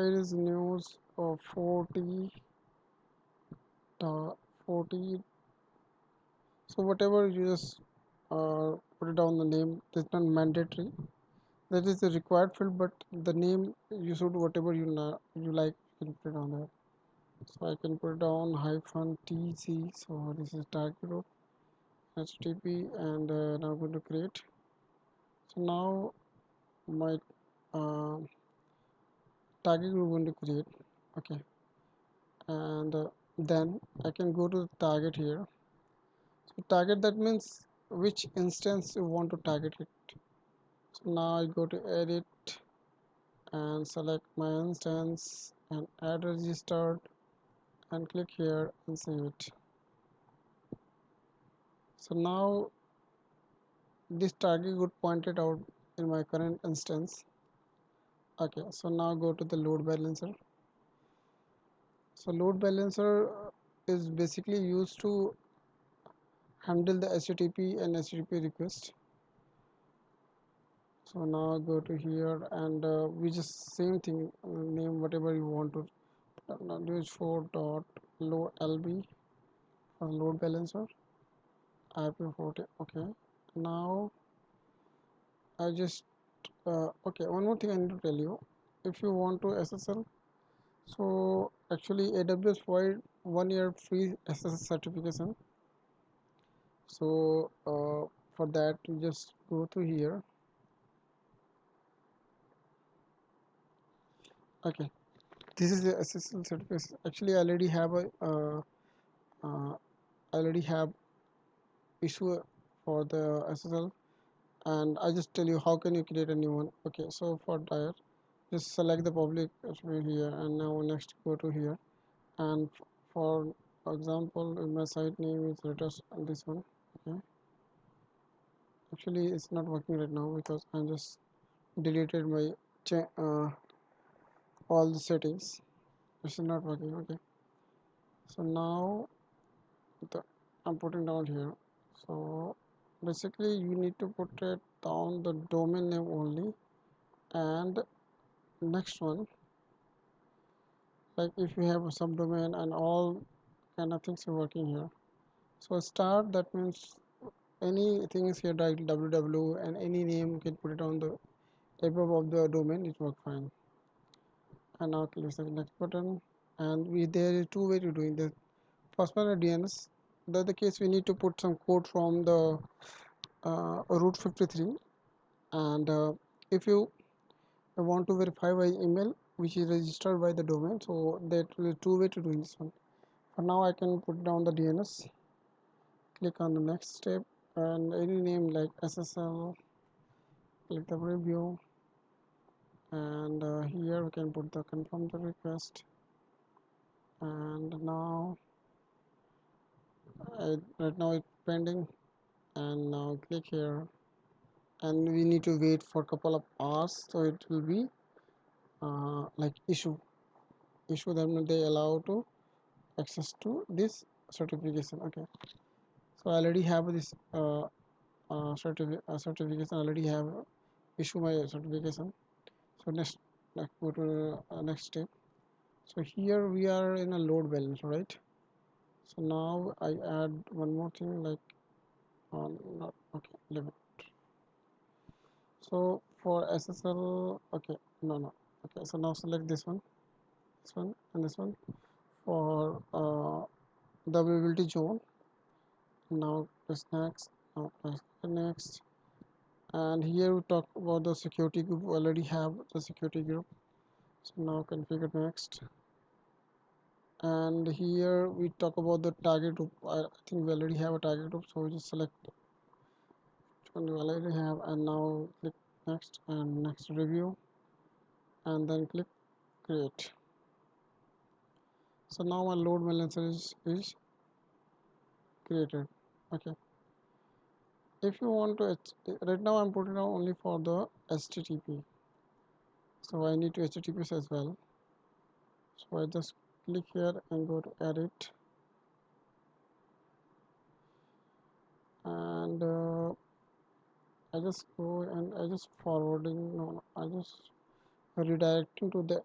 Here is news of 40. So whatever you just put it down the name. It's not mandatory. That is the required field, but the name you should whatever you like. You can put it on there. So I can put down hyphen TC. So this is tag group HTTP, and now I'm going to create. So now my uh, tagging group going to create. Okay, and then I can go to the target here. So target, that means which instance you want to target it. So now I go to edit and select my instance and add registered and click here and save it. So now this target got pointed out in my current instance. Okay, so now go to the load balancer. So load balancer is basically used to handle the HTTP and HTTP request. So now go to here and we just same thing, name whatever you want to. Now use for dot load lb for load balancer IP40. Okay, now I just okay, one more thing I need to tell you. If you want to SSL, so actually AWS provide 1 year free SSL certification. So for that you just go to here. Okay, this is the SSL certification. Actually I already have a I already have issue for the SSL, and I just tell you how can you create a new one. Okay, so for that just select the public here, and now next go to here, and for example my site name is Reuters and this one. Okay, actually it's not working right now because I just deleted my all the settings. This is not working. Okay, so now I'm putting down here. So basically you need to put it down the domain name only, and next one, like if you have a subdomain and all kind of things are working here. So start, that means anything is here like www, and any name you can put it on the above of the domain, it work fine. And now click the next button, and there is two way to doing this. First one is DNS. In the other case we need to put some code from the route 53, and if you want to verify by email which is registered by the domain, so that will be two way to doing this one. For now I can put down the DNS, click on the next step, and any name like SSL, click the review, and here we can put the confirm the request, and now right now it's pending, and now click here, and we need to wait for a couple of hours, so it will be like issue them, they allow to access to this certification. Okay, so I already have this certification, already have issue my certification. So next go to next step. So here we are in a load balance, right? So now I add one more thing, like not okay, leave it. So for SSL, okay, no, okay, so now select this one and this one for the availability zone. Now press next, now press next, and here we talk about the security group. We already have the security group, so now configure next, and here we talk about the target group. I think we already have a target group, so we just select which one we already have, and now click next and next review, and then click create. So now my load balancer is created. Okay, if you want to right now I'm putting down only for the HTTP, so I need to HTTPS as well. So I just click here and go to edit, and I just go and I just forwarding, no, I just redirecting to the